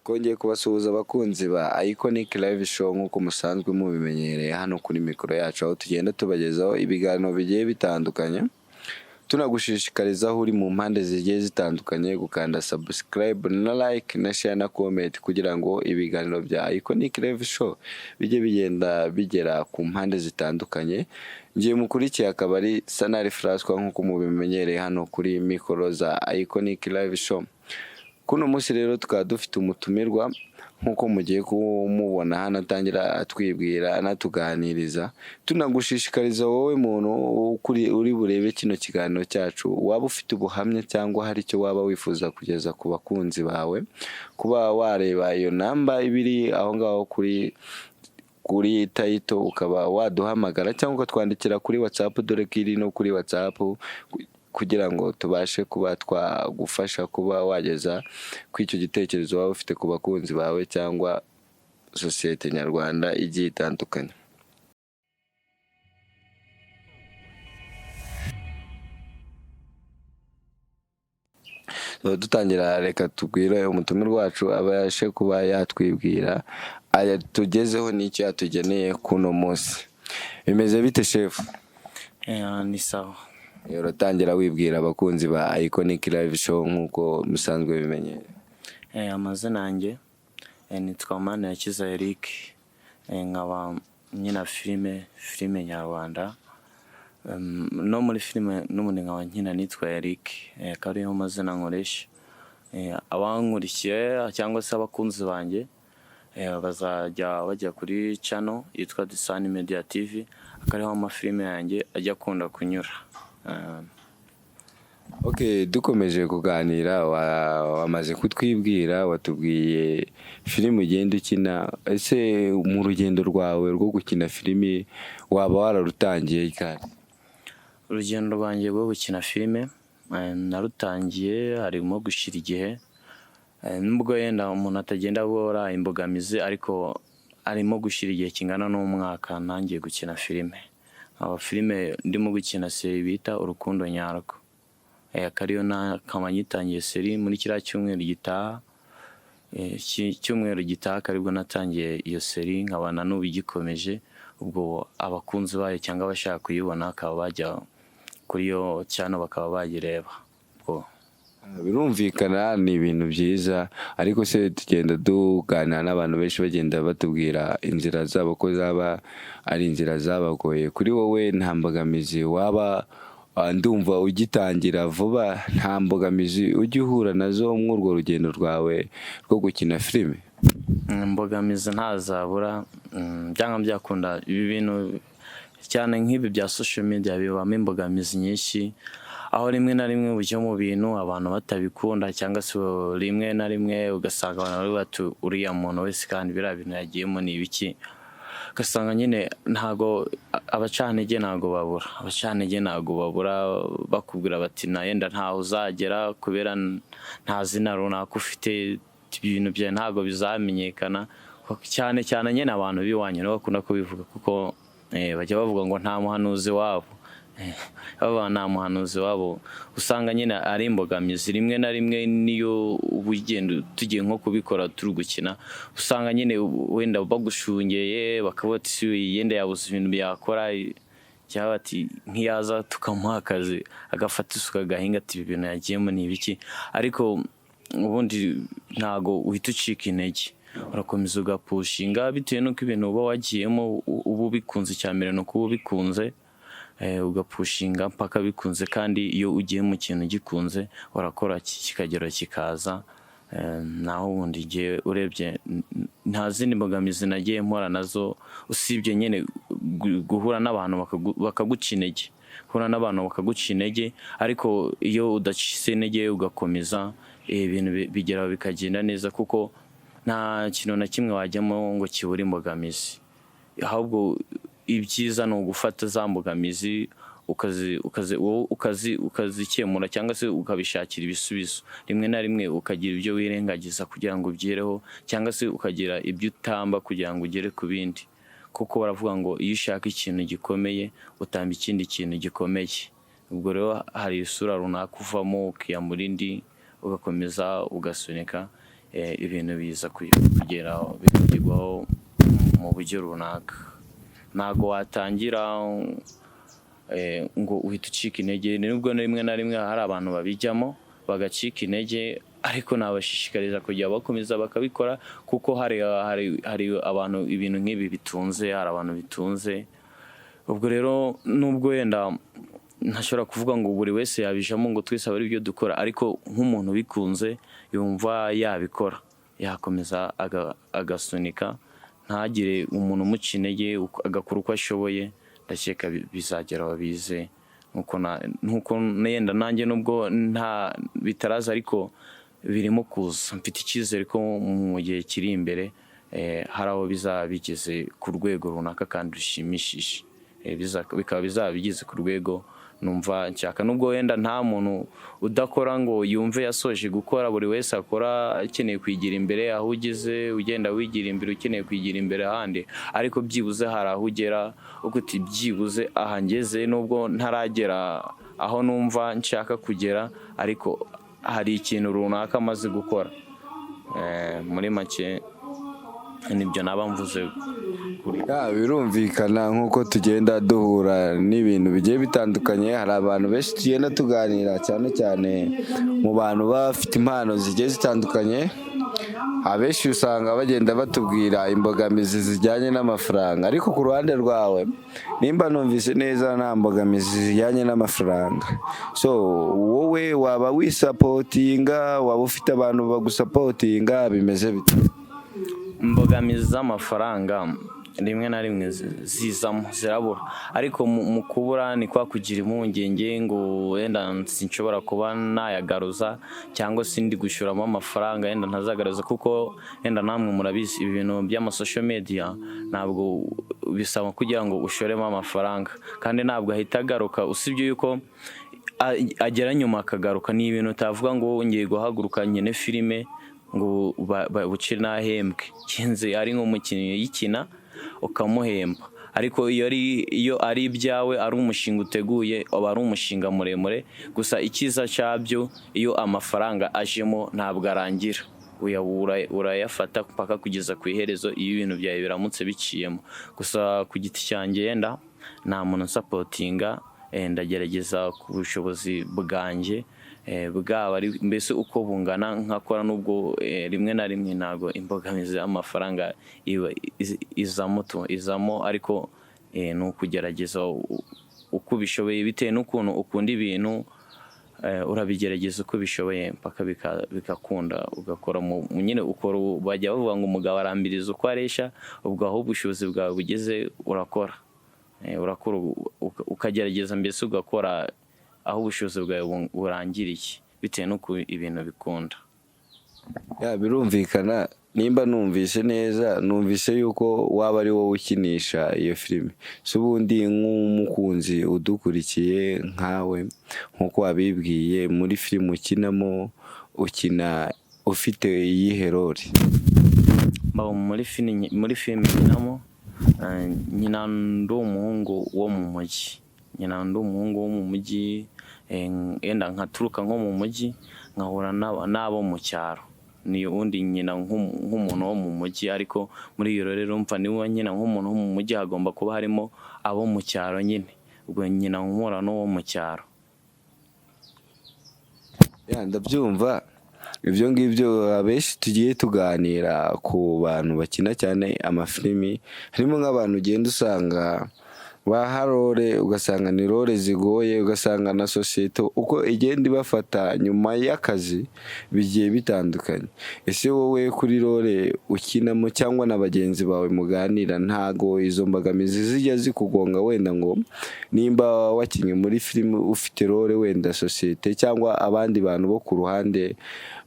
Kongeye kubasuhuza abakunzi ba IKONIC LIVE SHOW nk'uko musanzwe mubimenyereye hano kuri mikoro yacu, aho tugenda tubagezaho ibiganiro bigiye bitandukanye, tunagushishikariza aho uri mu mpande zigiye zitandukanye gukanda subscribe na like na share na comment kugira ngo ibiganiro bya IKONIC LIVE SHOW bijye bigenda bigera ku mpande zitandukanye. Ngiye mukurikiye akaba ari Sanari Fraswa nk'uko mubimenyereye hano kuri mikoro za IKONIC LIVE SHOW. Kuno munsi rero tukaba dufite umutumirwa nk'uko mugiye kumubona hano atangira atwibwira anatuganiriza, tunagushishikariza wowe muntu uri burebe kino kiganiro cyacu, waba ufite ubuhamya cyangwa hari icyo waba wifuza kugeza ku bakunzi bawe, kuba wareba iyo namba ibiri aho ngaho kuri title ukaba waduhamagara cyangwa ukatwandikira kuri WhatsApp, dore ko iri no kuri WhatsApp, kugira ngo tubashe kuba twagufasha kuba wageza ku icyo gitekerezo waba ufite ku bakunzi bawe cyangwa sosiyete nyarwanda igiye itandukanye. Dutangira, reka tubwire umutumirwa wacu abashe kuba yatwibwira tugezeho n'icyo yatugeneye kuno munsi. Bimeze bite chef? Ni sawa. Uratangira wibwira abakunzi ba IKONIC LIVE SHOW nk'uko musanzwe bimenyereye. Amazina yanjye nitwa Manirakiza Eric, nkaba nyina filime nyarwanda, no muri filime n'ubundi nkaba nkina nitwa Eric, akaba ariyo mazina nkoresha. Abankurikiye cyangwa se abakunzi banjye bazajya bajya kuri channel yitwa Idasanzwe Media TV, akariho amafilime yanjye ajya akunda kunyura. Okay, dukomeje kuganira, wamaze kutwibwira, watubwiye filime ugenda ukina. Ese mu rugendo rwawe rwo gukina filime waba wararutangiye cyane? Urugendo rwanjye rwo gukina filime narutangiye harimo gushira igihe, nubwo yenda umuntu atagenda abora imbogamizi, ariko arimo gushira igihe kingana n'umwaka nangiye gukina filime. Filime ndimo gukina seri bita Urukundo Nyarwo, akariyo nakama nyitangiye seri muri kiriya cyumweru gitaha. Cyumweru gitaha karibwo natangiye iyo seri, nkabana n'ubu igikomeje. Ubwo abakunzi bayo cyangwa abashaka kuyibona akaba bajya kuri yo cyane bakaba bagireba. Birumvikana ni ibintu byiza, ariko se tugenda tuganira n'abantu benshi bagenda batubwira inzira zabo ko zaba ari inzira zabagoye. Kuri wowe nta mbogamizi waba, ndumva ugitangira vuba, nta mbogamizi ujya uhura nazo muri urwo rugendo rwawe rwo gukina filime? Imbogamizi ntazabura, byanga byakunda. Ibi bintu cyane nk'ibi bya social media bibamo imbogamizi nyinshi, aho rimwe na rimwe ujya mu bintu abantu batabikunda, cyangwa se rimwe na rimwe ugasanga abantu bari bati uriya muntu wese kandi biriya bintu yagiyemo ni ibiki. Ugasanga nyine ntago abacantege ntago babura bakubwira bati na yenda ntaho uzagera kubera nta zina runaka ufite, ibintu byawe ntago bizamenyekana. Cyane cyane nyine abantu biwanye no bakunda kubivuga, kuko bajya bavuga ngo nta muhanuzi wabo. Nta muhanuzi wabo, usanga nyine ari imbogamizi. Rimwe na rimwe niyo ubugendo tugiye nko kubikora turi gukina, usanga nyine wenda bagushungeye bakabota isi yenda yabuze ibintu byakora, cyangwa ati nkiyaza tukamuha akazi agafata isuka agahinga ati ibi bintu yagiyemo ni ibiki. Ariko ubundi ntago uhita ucika intege, urakomeza ugapushinga bitewe n'uko ibintu uba wagiyemo ubu bikunze. Cyambere no kuba bikunze, ugapushinga mpaka bikunze. Kandi iyo ugiye mu kintu gikunze urakora kikagera kikaza. Naho ubundi igihe urebye nta zindi mbogamizi nagiye mpora nazo, usibye nyine guhura n'abantu bakaguca intege, ariko iyo udacitse intege ugakomeza, ibintu bigera bikagenda neza, kuko nta kintu na kimwe wajyamo ngo kibure imbogamizi. Ahubwo ibyiza ni ugufata za mbogamizi ukazikemura, cyangwa se ukabishakira ibisubizo. Rimwe na rimwe ukagira ibyo wirengagiza kugira ngo ubyireho, cyangwa se ukagira ibyo utamba kugira ngo ugere ku bindi. Kuko baravuga ngo iyo ushaka ikintu gikomeye utamba ikindi kintu gikomeye. Ubwo rero hari isura runaka uvamo ukiyamura indi, ugakomeza ugasunika. ibintu biza kugeraho bikagirwaho mu buryo runaka. Ntago watangira ngo uhita ucika intege, nubwo rimwe na rimwe hari abantu babijyamo bagacika intege, ariko nabashishikariza kujya bakomeza bakabikora, kuko hari abantu ibintu nk'ibi bitunze, hari abantu bitunze. Ubwo rero nubwo wenda ntashobora kuvuga ngo buri wese yabijamo ngo twese ari byo dukora, ariko nk'umuntu bikunze yumva yabikora, yakomeza agasunika, ntagire umuntu umuca intege, agakora uko ashoboye. Ndakeka bizagera bize nkuko yenda nanjye nubwo nta bitaraza, ariko birimo kuza. Mfite icyizere ko mu gihe kiri imbere hari aho bizaba bigeze ku rwego runaka kandi rushimishije, bikaba bizaba bigeze ku rwego numva nshaka. Nubwo wenda nta muntu udakora ngo yumve yasoje gukora, buri wese akora akeneye kwigira imbere, aho ugeze ugenda wigira imbere ukeneye kwigira imbere ahandi, ariko byibuze hari aho ugera uko uti byibuze aha ngeze, nubwo ntaragera aho numva nshaka kugera, ariko hari ikintu runaka maze gukora. Muri make nibyo naba mvuze kuri. Birumvikana nk'uko tugenda duhura n'ibintu bigiye bitandukanye, hari abantu benshi tugenda tuganira, cyane cyane mu bantu bafite impano zigiye zitandukanye. Abenshi usanga bagenda batubwira imbogamizi zijyanye n'amafaranga, ariko ku ruhande rwawe nimba numvise neza nta mbogamizi zijyanye n'amafaranga. So wowe waba wisapotinga, waba ufite abantu bagusapotinga, bimeze bite? Imbogamizi z'amafaranga rimwe na rimwe zizamo, zirabura, ariko mu kubura ni kwa kugira impungenge ngo wenda sinshobora kuba nayagaruza, cyangwa sindi gushoramo amafaranga yenda ntazagaruza, kuko wenda namwe murabizi ibintu by'amasocial media ntabwo bisaba kugira ngo ushoremo amafaranga, kandi ntabwo ahita agaruka, usibye yuko agera nyuma akagaruka. Ni ibintu utavuga ngo ngiye guhaguruka nyine filime ngo buce nahembwe, kinze ari nk'umukinnyi yikina ukamuhemba, ariko iyo ari ibyawe, ari umushinga uteguye, aba ari umushinga muremure. Gusa icyiza cyabyo, iyo amafaranga ajemo ntabwo arangira, urayafata paka kugeza ku iherezo iyo ibintu byawe biramutse biciyemo. Gusa ku giti cyanjye yenda nta muntu nsapotinga, ndagerageza ku bushobozi bwanjye bwaba ari mbese uko bungana nkakora, nubwo rimwe na rimwe ntago imbogamizi y'amafaranga izamo, ariko ni ukugerageza uko ubishoboye, bitewe n'ukuntu ukunda ibintu, urabigerageza uko ubishoboye mpaka bigakunda, ugakora nyine ukora. Bajya bavuga ngo umugabo arambiriza uko aresha, ubwo aho ubushobozi bwawe bugeze urakora, ukagerageza mbese ugakora aho ubushobozi bwawe burangiriye, bitewe n'uko ibintu bikunda. Birumvikana. Nimba numvise neza, numvise yuko waba ari wowe ukinisha iyo filime. So ubundi nk'umukunzi udukurikiye nkawe, nk'uko wabibwiye, muri filime ukinamo ukina ufite iyihe role? Muri filime nkinamo nyina ndi umuhungu wo mu mujyi, yenda nkaturuka nko mu mujyi nkahura n'abo mu cyaro. Ni undi nyina nk'umuntu wo mu mujyi, ariko muri iyo rero mva niwe nyina nk'umuntu wo mu mujyi, hagomba kuba harimo abo mu cyaro nyine, ubwo nyina nk'umura n'uwo mu cyaro. Ndabyumva. Ibyo ngibyo abenshi tugiye tuganira ku bantu bakina cyane amafilimi, harimo nk'abantu ugenda usanga baha role, ugasanga ni role zigoye, ugasanga na sosiyete uko igenda ibafata nyuma y'akazi bigiye bitandukanye. Ese wowe kuri role ukinamo cyangwa na bagenzi bawe muganira, ntago izo mbogamizi zijya zikugonga, wenda ngo nimba wakinnye muri filime ufite role, wenda sosiyete cyangwa abandi bantu bo ku ruhande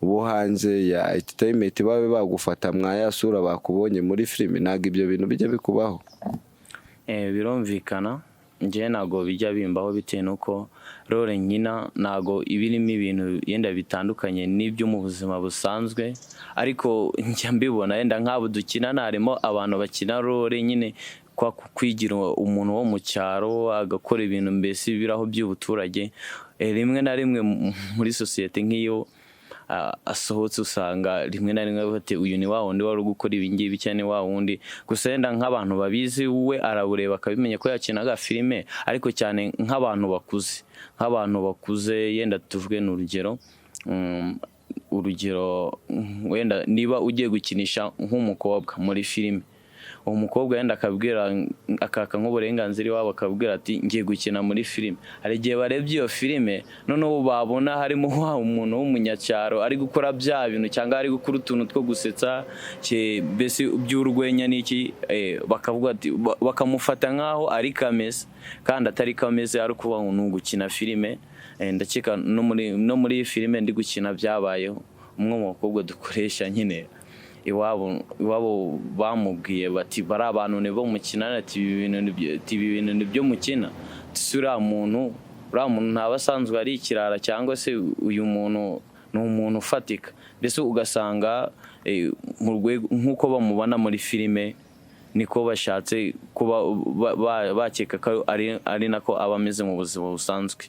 bo hanze ya entertainment babe bagufata mwayasura bakubonye muri filime, ntago ibyo bintu bijya bikubaho? Birumvikana, njye ntago bijya bimbaho, bitewe n'uko role nkina ntago ibirimo ibintu yenda bitandukanye n'ibyo mu buzima busanzwe, ariko njya mbibona yenda nk'abo dukina harimo abantu bakina role nyine kwa kwigira umuntu wo mu cyaro, agakora ibintu mbese biraho by'ubuturage. Rimwe na rimwe muri sosiyete nk'iyo asohotse usanga rimwe na rimwe bati uyu ni wa wundi wari gukora ibi ngibi cyane wa wundi gusa yenda nk'abantu babizi we arabureba akabimenya ko yakinaga filime ariko cyane nk'abantu bakuze yenda tuvuge n'urugero wenda niba ugiye gukinisha nk'umukobwa muri filime uwo mukobwa yenda akaka nk'uburenganzira iwabo akabwira ati ngiye gukina muri filime hari igihe barebye iyo filime noneho babona harimo umuntu w'umunyacyaro ari gukora bya bintu cyangwa ari gukora utuntu two gusetsa mbese by'urwenya n'iki bakavuga ati bakamufata nk'aho ari kameze kandi atari kameze ari kuba ngo gukina filime ndakeka no muri filime ndi gukina byabayeho umwe mu bakobwa dukoresha nyine iwabo bamubwiye bati bari abantu nibo mukina ati ibi bintu nibyo mukina uriya muntu ntabasanzwe ari ikirara cyangwa se uyu muntu ni umuntu ufatika mbese ugasanga nk'uko bamubona muri filime niko bashatse kuba bakeka ko ari nako aba ameze mu buzima busanzwe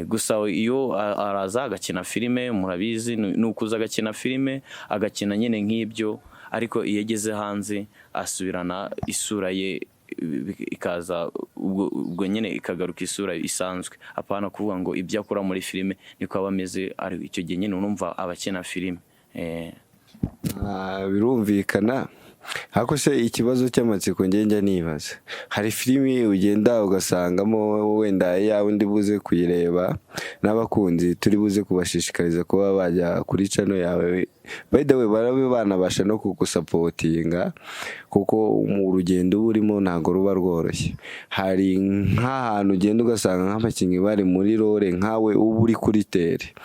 gusa iyo araza agakina filime murabizi ni ukuza agakina filime agakina nyine nk'ibyo ariko iyo ageze hanze asubirana isura ye ikaza ubwo nyine ikagaruka isura isanzwe apana kuvuga ngo ibyo akora muri filime niko aba ameze ari icyo gihe nyine urumva abakina filime birumvikana hako se ikibazo cy'amatsiko njya nibaza hari filimi ugenda ugasangamo wenda yawe ndi buze kuyireba n'abakunzi turi buze kubashishikariza kuba bajya kuri channel yawe by the way barabe banabasha no kugusapotinga kuko mu rugendo urimo ntago ruba rworoshye hari nk'ahantu ugenda ugasanga nk'abakinnyi bari muri role nkawe uba uri kuri tere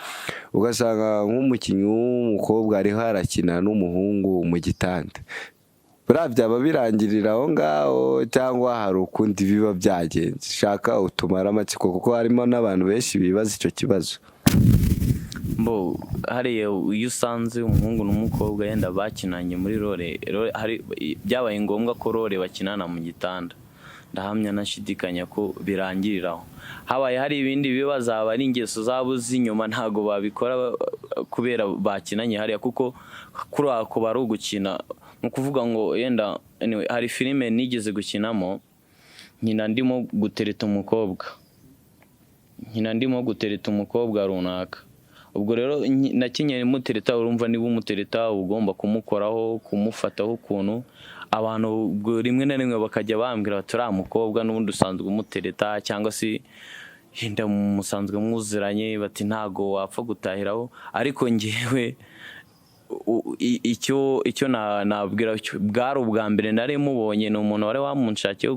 ugasanga nk'umukinnyi w'umukobwa ariho arakina n'umuhungu mu gitanda byaba birangirira aho ngaho cyangwa hari ukundi biba byagenze shaka utumara amatsiko kuko harimo n'abantu benshi bibaza icyo kibazo hariya iyo usanze umuhungu n'umukobwa yenda bakinanye muri role byabaye ngombwa ko role bakinana mu gitanda ndahamya nashidikanya ko birangiriraho habaye hari ibindi bibazo aba ari ingeso zabo z'inyuma ntago babikora kubera bakinanye hariya kuko kuri ako bari ugukina mu kuvuga ngo yenda hari filime nigeze gukinamo nkina ndimo gutereta umukobwa runaka ubwo rero nakinnye mutereta urumva niba umutereta ugomba kumukoraho kumufataho ukuntu abantu rimwe na rimwe bakajya bambwira bati uriya mukobwa n'ubundi usanzwe umutereta cyangwa se yenda musanzwe muziranye bati ntago wapfa gutahiraho ariko ngewe icyo nabwira bwari ubwa mbere nari mubonye ni umuntu wari wamunshakiye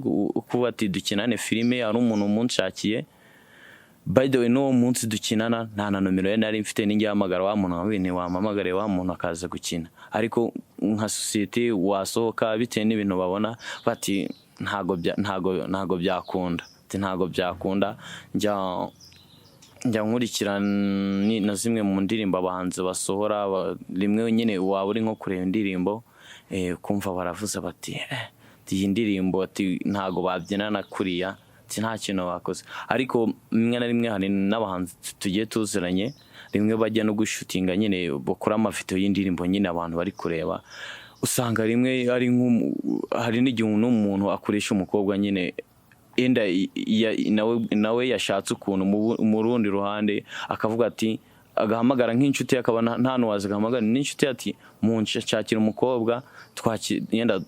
kuba ati dukinane filime ari umuntu umunshakiye by the way n'uwo munsi dukinana nta na nomero ye nari mfite n'ingihamagara wa muntu wampamagare wa muntu akaza gukina ariko nka sosiyete wasohoka bitewe n'ibintu babona bati ntago byakunda njya nkurikira na zimwe mu ndirimbo abahanzi basohora rimwe nyine waba uri nko kureba indirimbo kumva baravuze bati iyi ndirimbo ntago babyinana kuriya nta kintu bakoze ariko rimwe na rimwe hari n'abahanzi tugiye tuziranye rimwe bajya no gushutinga nyine bakora amafoto y'indirimbo nyine abantu bari kureba usanga rimwe hari n'igihe n'umuntu akoresha umukobwa nyine enda nawe yashatse ukuntu mu rundi ruhande akavuga ati agahamagara nk'inshuti akaba nta n'uwazi agahamagara n'inshuti ati munshakira umukobwa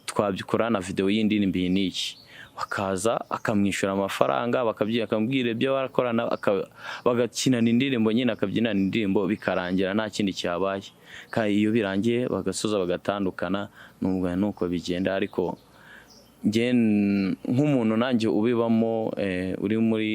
twabikorana video y'indirimbo iyi n'iki bakaza akamwishyura amafaranga akamubwira ibyo barakorana bagakinana indirimbo nyine akabyinana indirimbo bikarangira nta kindi cyabaye kandi iyo birangiye bagasoza bagatandukana nuko bigenda ariko nk'umuntu nanjye ubibamo uri muri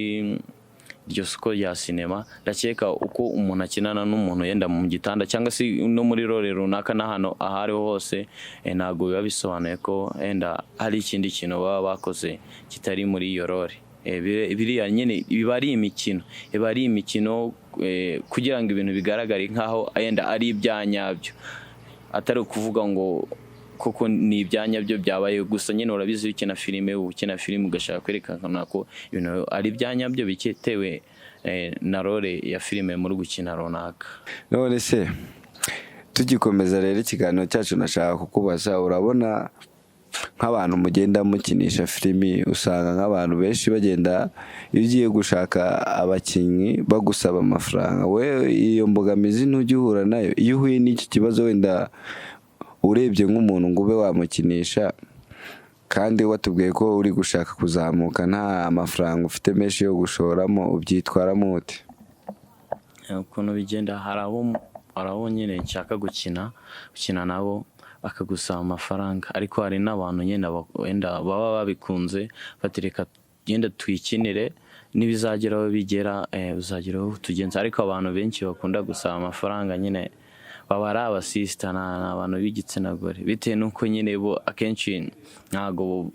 iryo soko rya sinema ndakeka uko umuntu akinana n'umuntu yenda mu gitanda cyangwa se no muri role runaka n'ahantu aho ariho hose ntabwo biba bisobanuye ko yenda hari ikindi kintu baba bakoze kitari muri iyo role biriya nyine biba ari imikino kugira ngo ibintu bigaragare nk'aho yenda ari ibyanyabyo atari ukuvuga ngo kuko ni ibyanyabyo byabaye gusa nyine urabizi ukina filime ugashaka kwerekana ko ibintu ari ibyanyabyo biketewe na role ya filime muri gukina runaka none se tugikomeza rero ikiganiro cyacu nashaka kukubaza, urabona nk'abantu mugenda mukinisha filimi, usanga nk'abantu benshi bagenda iyo ugiye gushaka abakinnyi bagusaba amafaranga, we iyo mbogamizi ntujya uhura nayo? Iyo uhuye n'iki kibazo wenda urebye nk'umuntu ngo ube wamukinisha kandi watubwiye ko uri gushaka kuzamuka nta amafaranga ufite menshi yo gushoramo, ubyitwaramo ute? Ukuntu bigenda, hari abo nyine nshaka gukina nabo akagusaba amafaranga, ariko hari n'abantu nyine wenda baba babikunze batereka genda twikinire n'ibizageraho bigera uzageraho tugenza. Ariko abantu benshi bakunda gusaba amafaranga nyine baba ari abasista n'abantu b'igitsina gore, bitewe nuko nyine bo akenshi ntago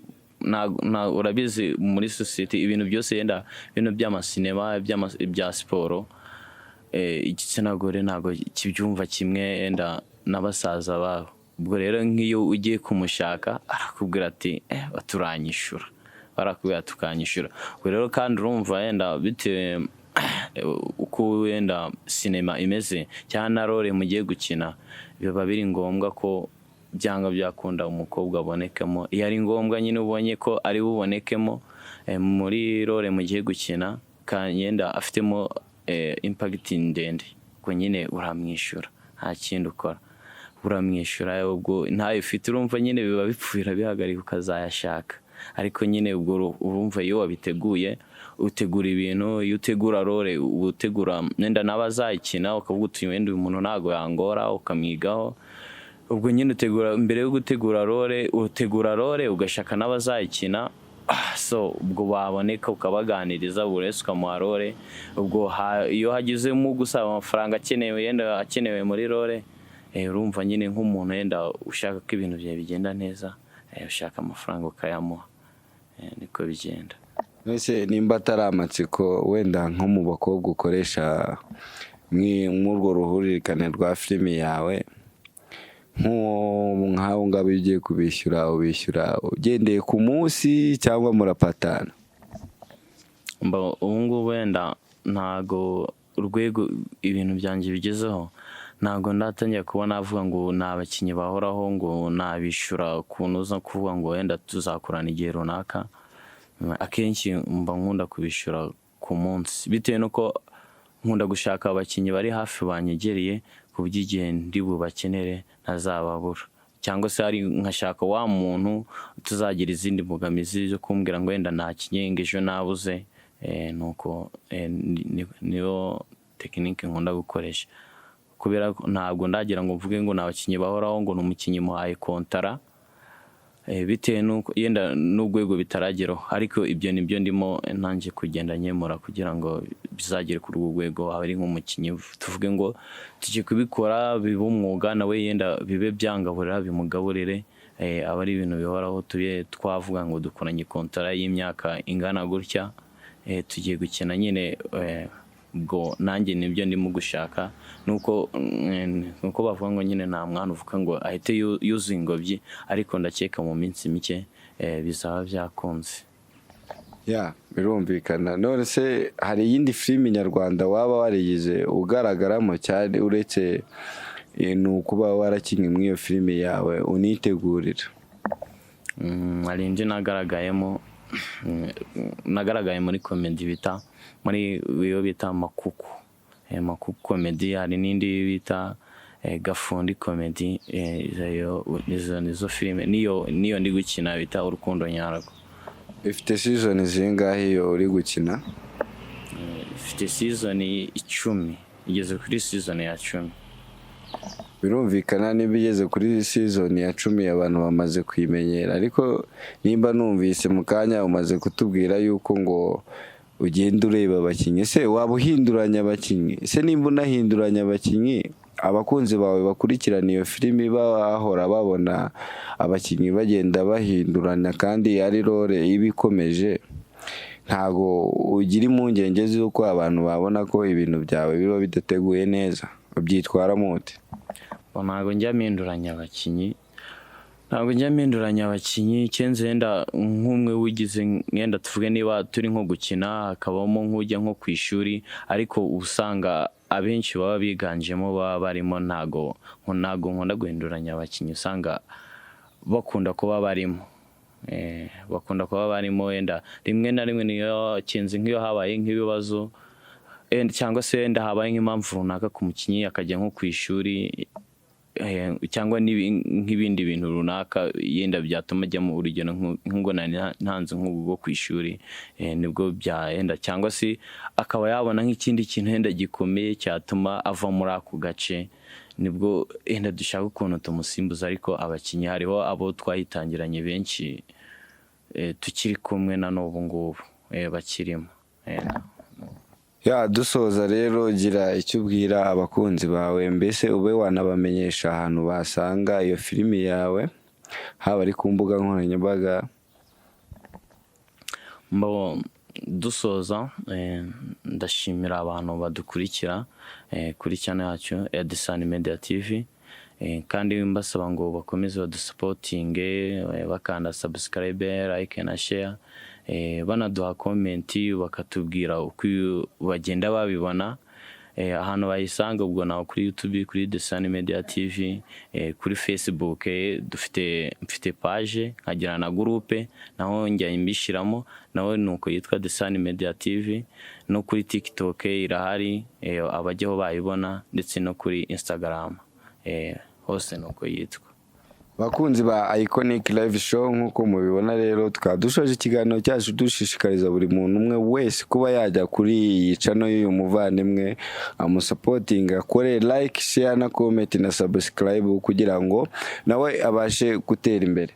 urabizi muri society ibintu byose yenda ibintu by'amasinema bya siporo, igitsina gore ntago kibyumva kimwe yenda n'abasaza babo. Ubwo rero nk'iyo ugiye kumushaka arakubwira ati baturanyishura, barakubwira tukanyishura. Ubwo rero kandi urumva yenda bitewe uko wenda sinema imeze cyangwa na role mugiye gukina, biba biri ngombwa ko byanga byakunda umukobwa abonekemo. Iyo ari ngombwa nyine ubonye ko ari bubonekemo muri role mugiye gukina kandi yenda afitemo impact ndende, ko nyine uramwishyura, nta kindi ukora, uramwishyura. Ubwo ntayo ufite urumva nyine biba bipfira bihagarika ukazayashaka. Ariko nyine ubwo urumva iyo wabiteguye utegura ibintu, iyo utegura role utegura nenda n'abazayikina, ukavuga uti wenda uyu muntu ntago yangora, ukamwigaho. Ubwo nyine utegura, mbere yo gutegura role utegura role ugashaka n'abazayikina, so ubwo baboneka ukabaganiriza buri wese ukamuha role. Ubwo iyo hagizemo gusaba amafaranga akenewe muri role, urumva nyine nk'umuntu yenda ushaka ko ibintu byawe bigenda neza, ushaka amafaranga ukayamuha, niko bigenda. Mbese nimba atari amatsiko, wenda nko mu bakobwa ukoresha mw'urwo ruhuririkane rwa filimi yawe, nk'aho ngabo iyo ugiye kubishyura ubishyura ugendeye ku munsi cyangwa murapatana? Ubu ngubu wenda ntago urwego ibintu byanjye bigezeho, ntago ndatangira kuba navuga ngo ni abakinnyi bahoraho ngo nabishyura ukuntu uza kuvuga ngo wenda tuzakorana igihe runaka. Akenshi mba nkunda kubishyura ku munsi, bitewe nuko nkunda gushaka abakinnyi bari hafi banyegereye ku buryo igihe ndi bubakenere ntazababura. Cyangwa se hari nkashaka wa muntu tuzagira izindi mbogamizi zo kumbwira ngo wenda ntakinye ngo ejo nabuze, nuko niyo tekinike nkunda gukoresha. Kubera ntabwo ndagira ngo mvuge ngo nabakinnyi bahoraho ngo n'umukinnyi muhaye kontara, bitewe nuko yenda n'urwego bitarageraho. Ariko ibyo nibyo ndimo ntangiye kugenda nyemura kugira ngo bizagere kuri urwo rwego. Ari nk'umukinnyi tuvuge ngo tujye kubikora bibe umwuga, nawe yenda bibe byangaburira bimugaburire, aba ari ibintu bihoraho. Twavuga ngo dukoranye kontara y'imyaka ingana gutya, tugiye gukina nyine. Ubwo nanjye nibyo ndimo gushaka, nuko bavuga ngo nyine nta mwana uvuga ngo ahite yuzuye ingobyi, ariko ndakeka mu minsi mike bizaba byakunze. Birumvikana. None se hari iyindi filimi nyarwanda waba warigize ugaragaramo cyane uretse nukuba warakinnye muri iyo filimi yawe unitegurira? Hari indi nagaragaye muri comedy bita muri iyo bita makuku comedy. Hari n'indi bita gafundi comedy, izo filime niyo ndi gukina bita urukundo nyarwo. Ifite season zingahe iyo uri gukina? Ifite season 10, igeze kuri season ya 10. Birumvikana niba igeze kuri season ya 10 abantu bamaze kwimenyera. Ariko nimba numvise mu kanya umaze kutubwira yuko ngo ugenda ureba abakinnyi, se waba uhinduranya abakinnyi? Se nimba unahinduranya abakinnyi, abakunzi bawe bakurikirana iyo filimi bahora babona abakinnyi bagenda bahindurana kandi ari role iba ikomeje, ntago ugira impungenge z'uko abantu babona ko ibintu byawe biba bidateguye neza? Ubyitwaramo ute? Ntago njya mpinduranya abakinnyi, kenze yenda nk'umwe wigize yenda tuvuge niba turi nko gukina hakabamo nk'ujya nko ku ishuri, ariko usanga abenshi baba biganjemo baba barimo, ntago nkunda guhinduranya abakinnyi, usanga bakunda kuba barimo. Bakunda kuba barimo, wenda rimwe na rimwe niyo kinzi nk'iyo habaye nk'ibibazo cyangwa se wenda habaye nk'impamvu runaka ku mukinnyi akajya nko ku ishuri cyangwa nk'ibindi bintu runaka yenda byatuma ajya mu urugero nk'ubwo ntanze nk'ubwo ku ishuri, nibwo byahenda, cyangwa se akaba yabona nk'ikindi kintu henda gikomeye cyatuma ava muri ako gace, nibwo henda dushaka ukuntu tumusimbuza. Ariko abakinnyi hariho abo twahitangiranye benshi tukiri kumwe na n'ubu ngubu bakirimo. Dusoza rero, gira icyo ubwira abakunzi bawe, mbese ube wanabamenyesha ahantu basanga iyo filimi yawe, haba ari ku mbuga nkoranyambaga. Dusoza, ndashimira abantu badukurikira kuri channel yacu ya Niba TV, kandi mbasaba ngo bakomeze badusupport, bakanda subscribe, like na share, banaduha comment bakatubwira uko bagenda babibona. Ahantu bayisanga ubwo naho kuri YouTube, kuri Niba TV, kuri Facebook mfite page, nkagira na groupe naho njya imbishiramo, naho nuko yitwa Niba TV, no kuri TikTok irahari, abajyaho bayibona, ndetse no kuri Instagram, hose nuko yitwa. Bakunzi ba IKONIC Live Show, nkuko mubibona rero tukadushoje ikiganiro cyacu dushishikariza buri muntu umwe wese kuba yajya kuri iyi channel y'uyu muvandimwe, amusupporting, akore like, share na comment na subscribe kugira ngo nawe abashe gutera imbere.